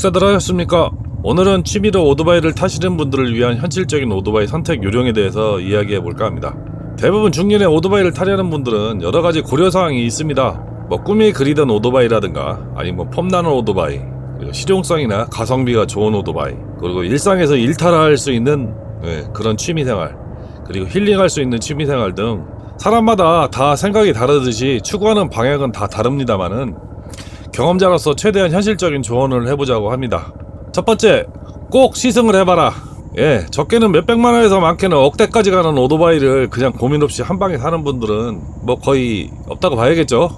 식사들 하셨습니까? 오늘은 취미로 오토바이를 타시는 분들을 위한 현실적인 오토바이 선택 요령에 대해서 이야기해 볼까 합니다. 대부분 중년에 오토바이를 타려는 분들은 여러가지 고려사항이 있습니다. 꿈이 그리던 오토바이라든가 아니면 폼나는 오토바이, 그리고 실용성이나 가성비가 좋은 오토바이, 그리고 일상에서 일탈할 수 있는 그런 취미생활, 그리고 힐링할 수 있는 취미생활 등 사람마다 다 생각이 다르듯이 추구하는 방향은 다 다릅니다만은 경험자로서 최대한 현실적인 조언을 해보자고 합니다. 첫 번째, 꼭 시승을 해봐라. 적게는 몇백만원에서 많게는 억대까지 가는 오토바이를 그냥 고민 없이 한 방에 사는 분들은 거의 없다고 봐야겠죠.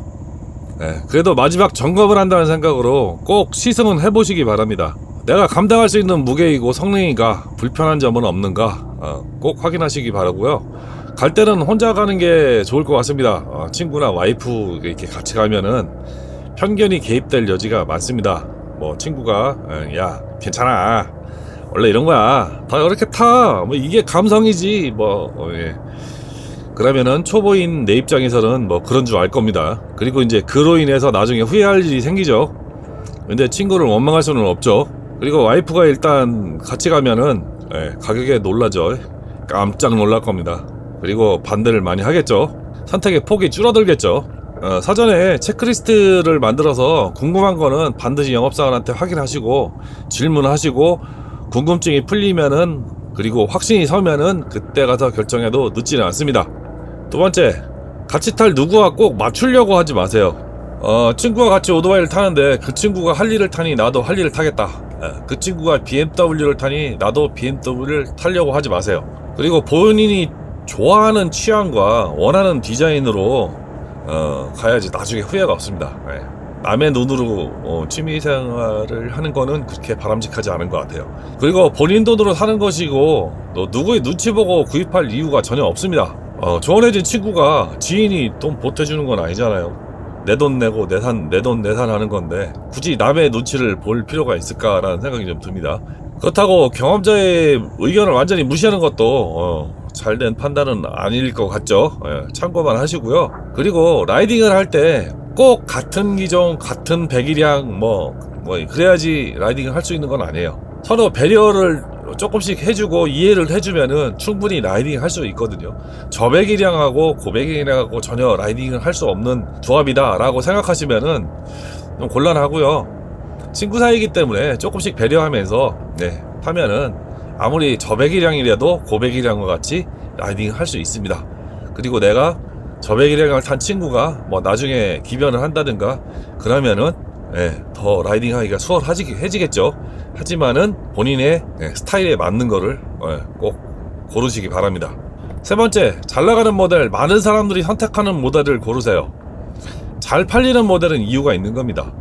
그래도 마지막 점검을 한다는 생각으로 꼭 시승은 해보시기 바랍니다. 내가 감당할 수 있는 무게이고 성능이가 불편한 점은 없는가 꼭 확인하시기 바라고요. 갈 때는 혼자 가는 게 좋을 것 같습니다. 친구나 와이프 이렇게 같이 가면은 편견이 개입될 여지가 많습니다. 친구가 야 괜찮아, 원래 이런 거야, 다 이렇게 타, 이게 감성이지 그러면은 초보인 내 입장에서는 그런 줄 알 겁니다. 그리고 이제 그로 인해서 나중에 후회할 일이 생기죠. 근데 친구를 원망할 수는 없죠. 그리고 와이프가 일단 같이 가면은 가격에 놀라죠. 깜짝 놀랄 겁니다. 그리고 반대를 많이 하겠죠. 선택의 폭이 줄어들겠죠. 사전에 체크리스트를 만들어서 궁금한 거는 반드시 영업사원한테 확인하시고 질문하시고 궁금증이 풀리면은, 그리고 확신이 서면은 그때 가서 결정해도 늦지는 않습니다. 두 번째, 같이 탈 누구와 꼭 맞추려고 하지 마세요. 친구와 같이 오토바이를 타는데 그 친구가 할리를 타니 나도 할리를 타겠다, 그 친구가 BMW를 타니 나도 BMW를 타려고 하지 마세요. 그리고 본인이 좋아하는 취향과 원하는 디자인으로 가야지 나중에 후회가 없습니다. 남의 눈으로 취미생활을 하는 거는 그렇게 바람직하지 않은 것 같아요. 그리고 본인 돈으로 사는 것이고 또 누구의 눈치 보고 구입할 이유가 전혀 없습니다. 조언해준 친구가 지인이 돈 보태주는 건 아니잖아요. 내 돈 내고 내 돈 내산하는 건데 굳이 남의 눈치를 볼 필요가 있을까라는 생각이 좀 듭니다. 그렇다고 경험자의 의견을 완전히 무시하는 것도 잘된 판단은 아닐 것 같죠. 참고만 하시고요. 그리고 라이딩을 할 때 꼭 같은 기종, 같은 배기량 그래야지 라이딩을 할 수 있는 건 아니에요. 서로 배려를 조금씩 해주고 이해를 해주면은 충분히 라이딩을 할 수 있거든요. 저배기량하고 고배기량하고 전혀 라이딩을 할 수 없는 조합이다 라고 생각하시면은 좀 곤란하고요. 친구 사이이기 때문에 조금씩 배려하면서 타면은 아무리 저배기량이라도 고배기량과 같이 라이딩을 할 수 있습니다. 그리고 내가 저배기량을 탄 친구가 나중에 기변을 한다든가 그러면은 더 라이딩하기가 수월해지겠죠. 하지만은 본인의 스타일에 맞는 거를 꼭 고르시기 바랍니다. 세 번째, 잘 나가는 모델, 많은 사람들이 선택하는 모델을 고르세요. 잘 팔리는 모델은 이유가 있는 겁니다.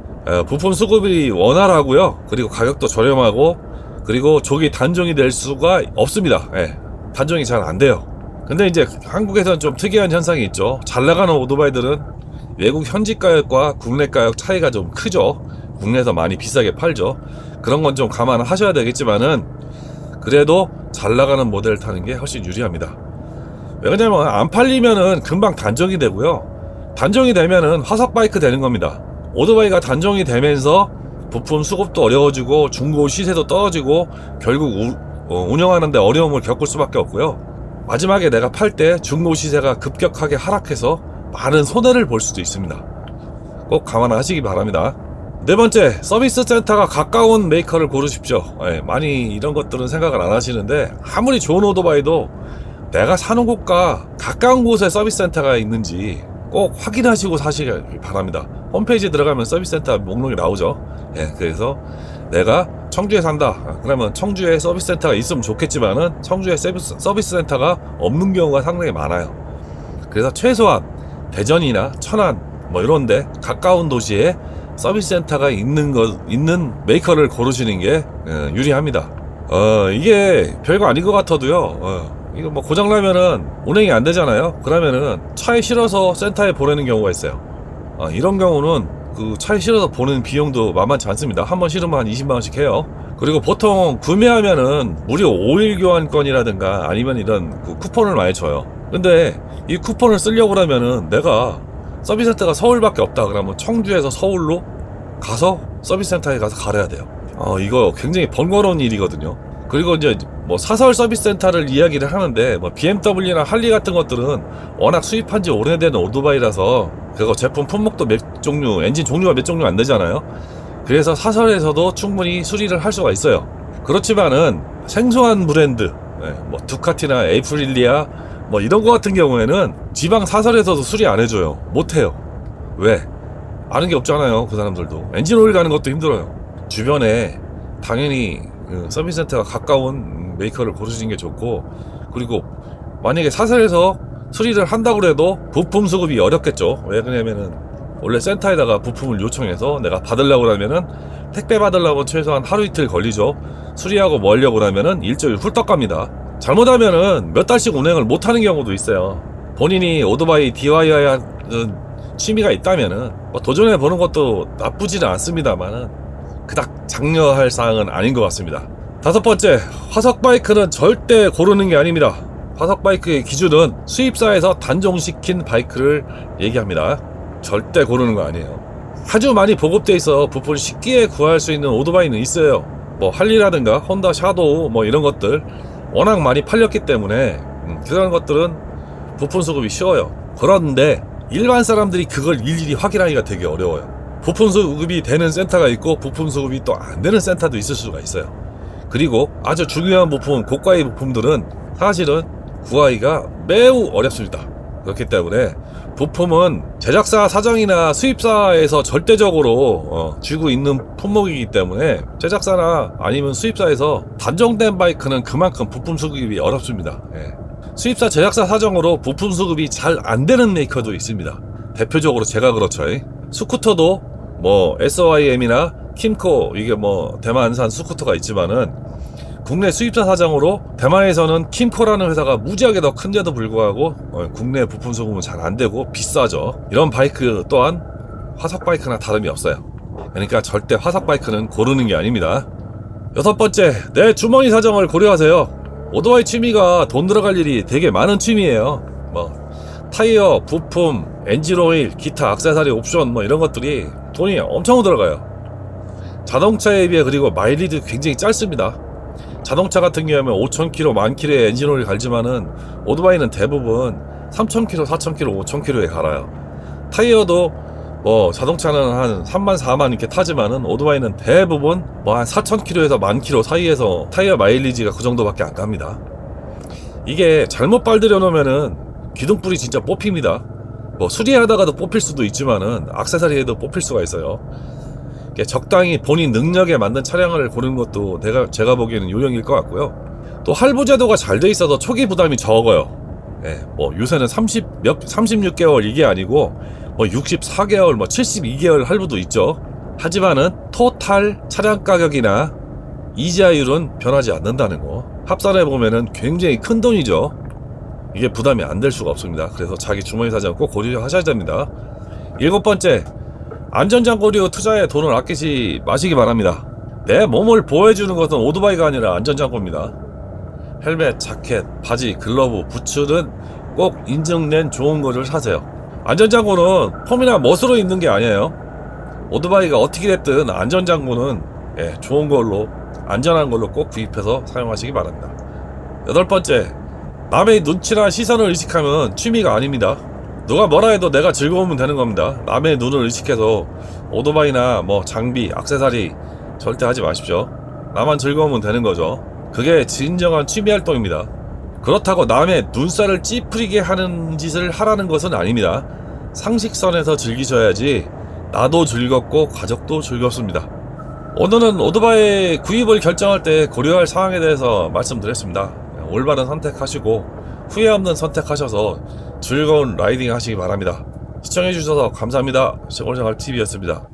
부품 수급이 원활하고요. 그리고 가격도 저렴하고, 그리고 조기 단종이 될 수가 없습니다. 단종이 잘 안 돼요. 근데 이제 한국에서는 좀 특이한 현상이 있죠. 잘 나가는 오토바이들은 외국 현지 가격과 국내 가격 차이가 좀 크죠. 국내에서 많이 비싸게 팔죠. 그런 건 좀 감안하셔야 되겠지만은 그래도 잘 나가는 모델을 타는 게 훨씬 유리합니다. 왜냐면 안 팔리면은 금방 단종이 되고요. 단종이 되면은 화석 바이크 되는 겁니다. 오토바이가 단종이 되면서 부품 수급도 어려워지고 중고 시세도 떨어지고 결국 운영하는데 어려움을 겪을 수밖에 없고요. 마지막에 내가 팔 때 중고 시세가 급격하게 하락해서 많은 손해를 볼 수도 있습니다. 꼭 감안하시기 바랍니다. 네 번째, 서비스 센터가 가까운 메이커를 고르십시오. 많이 이런 것들은 생각을 안 하시는데 아무리 좋은 오토바이도 내가 사는 곳과 가까운 곳에 서비스 센터가 있는지 꼭 확인하시고 사시기 바랍니다. 홈페이지에 들어가면 서비스 센터 목록이 나오죠. 그래서 내가 청주에 산다, 그러면 청주에 서비스 센터가 있으면 좋겠지만은 청주에 서비스 센터가 없는 경우가 상당히 많아요. 그래서 최소한 대전이나 천안 이런데 가까운 도시에 서비스 센터가 있는 메이커를 고르시는 게 유리합니다. 이게 별거 아닌 것 같아도요. 이거 고장나면은 운행이 안 되잖아요. 그러면은 차에 실어서 센터에 보내는 경우가 있어요. 이런 경우는 그 차에 실어서 보내는 비용도 만만치 않습니다. 한번 실으면 한 20만원씩 해요. 그리고 보통 구매하면은 무료 오일 교환권이라든가 아니면 이런 쿠폰을 많이 줘요. 근데 이 쿠폰을 쓰려고 그러면은 내가 서비스 센터가 서울밖에 없다 그러면 청주에서 서울로 가서 서비스 센터에 가서 갈아야 돼요. 이거 굉장히 번거로운 일이거든요. 그리고 이제 뭐 사설 서비스 센터를 이야기를 하는데 뭐 BMW나 할리 같은 것들은 워낙 수입한 지 오래된 오토바이라서 그거 제품 품목도 몇 종류, 엔진 종류가 몇 종류 안 되잖아요. 그래서 사설에서도 충분히 수리를 할 수가 있어요. 그렇지만은 생소한 브랜드, 뭐 두카티나 에이프릴리아 뭐 이런 거 같은 경우에는 지방 사설에서도 수리 안 해줘요. 못해요. 왜? 아는 게 없잖아요. 그 사람들도 엔진 오일 가는 것도 힘들어요. 주변에 당연히 서비스 센터가 가까운 메이커를 고르시는 게 좋고, 그리고 만약에 사설에서 수리를 한다고 해도 부품 수급이 어렵겠죠. 왜 그러냐면은 원래 센터에다가 부품을 요청해서 내가 받으려고 그러면은 택배 받으려면 최소한 하루 이틀 걸리죠. 수리하고 멀려고 그러면은 일주일 훌떡 갑니다. 잘못하면은 몇 달씩 운행을 못 하는 경우도 있어요. 본인이 오토바이 DIY 하는 취미가 있다면은 뭐 도전해 보는 것도 나쁘지는 않습니다만은 그닥 장려할 사항은 아닌 것 같습니다. 다섯 번째, 화석 바이크는 절대 고르는 게 아닙니다. 화석 바이크의 기준은 수입사에서 단종시킨 바이크를 얘기합니다. 절대 고르는 거 아니에요. 아주 많이 보급돼 있어 부품을 쉽게 구할 수 있는 오토바이는 있어요. 뭐 할리라든가 혼다 샤도우 뭐 이런 것들 워낙 많이 팔렸기 때문에 그런 것들은 부품 수급이 쉬워요. 그런데 일반 사람들이 그걸 일일이 확인하기가 되게 어려워요. 부품 수급이 되는 센터가 있고 부품 수급이 또 안 되는 센터도 있을 수가 있어요. 그리고 아주 중요한 부품, 고가의 부품들은 사실은 구하기가 매우 어렵습니다. 그렇기 때문에 부품은 제작사 사정이나 수입사에서 절대적으로 쥐고 있는 품목이기 때문에 제작사나 아니면 수입사에서 단종된 바이크는 그만큼 부품 수급이 어렵습니다. 수입사 제작사 사정으로 부품 수급이 잘 안 되는 메이커도 있습니다. 대표적으로 제가 그렇죠. 스쿠터도 뭐 SYM이나 킴코, 이게 뭐 대만산 스쿠터가 있지만은 국내 수입사 사정으로 대만에서는 킴코라는 회사가 무지하게 더 큰데도 불구하고 국내 부품 수급은 잘 안 되고 비싸죠. 이런 바이크 또한 화석 바이크나 다름이 없어요. 그러니까 절대 화석 바이크는 고르는 게 아닙니다. 여섯 번째, 내 주머니 사정을 고려하세요. 오토바이 취미가 돈 들어갈 일이 되게 많은 취미예요. 뭐 타이어, 부품, 엔진 오일, 기타 액세서리 옵션 뭐 이런 것들이 돈이 엄청 들어가요. 자동차에 비해 그리고 마일리지 굉장히 짧습니다. 자동차 같은 경우에는 5,000km, 10,000km의 엔진 오일 갈지만은 오토바이는 대부분 3,000km, 4,000km, 5,000km에 갈아요. 타이어도 뭐 자동차는 한 3만, 4만 이렇게 타지만은 오토바이는 대부분 뭐 한 4,000km에서 10,000km 사이에서 타이어 마일리지가 그 정도밖에 안 갑니다. 이게 잘못 발들여 놓으면은 기둥불이 진짜 뽑힙니다. 뭐 수리하다가도 뽑힐 수도 있지만은 액세서리에도 뽑힐 수가 있어요. 적당히 본인 능력에 맞는 차량을 고르는 것도 제가 보기에는 요령일 것 같고요. 또 할부 제도가 잘 돼 있어서 초기 부담이 적어요. 뭐 요새는 36개월 이게 아니고 뭐 64개월, 뭐 72개월 할부도 있죠. 하지만은 토탈 차량 가격이나 이자율은 변하지 않는다는 거. 합산해 보면은 굉장히 큰 돈이죠. 이게 부담이 안 될 수가 없습니다. 그래서 자기 주머니 사정 꼭 고려하셔야 됩니다. 일곱 번째, 안전장구류 투자에 돈을 아끼지 마시기 바랍니다. 내 몸을 보호해주는 것은 오토바이가 아니라 안전장구입니다. 헬멧, 자켓, 바지, 글러브, 부츠는 꼭 인증된 좋은 거를 사세요. 안전장구는 폼이나 멋으로 있는 게 아니에요. 오토바이가 어떻게 됐든 안전장구는 좋은 걸로, 안전한 걸로 꼭 구입해서 사용하시기 바랍니다. 여덟 번째, 남의 눈치나 시선을 의식하면 취미가 아닙니다. 누가 뭐라 해도 내가 즐거우면 되는 겁니다. 남의 눈을 의식해서 오토바이나 뭐 장비, 액세서리 절대 하지 마십시오. 나만 즐거우면 되는 거죠. 그게 진정한 취미 활동입니다. 그렇다고 남의 눈살을 찌푸리게 하는 짓을 하라는 것은 아닙니다. 상식선에서 즐기셔야지 나도 즐겁고 가족도 즐겁습니다. 오늘은 오토바이 구입을 결정할 때 고려할 사항에 대해서 말씀드렸습니다. 올바른 선택하시고 후회 없는 선택하셔서 즐거운 라이딩 하시기 바랍니다. 시청해주셔서 감사합니다. 시골생활TV였습니다.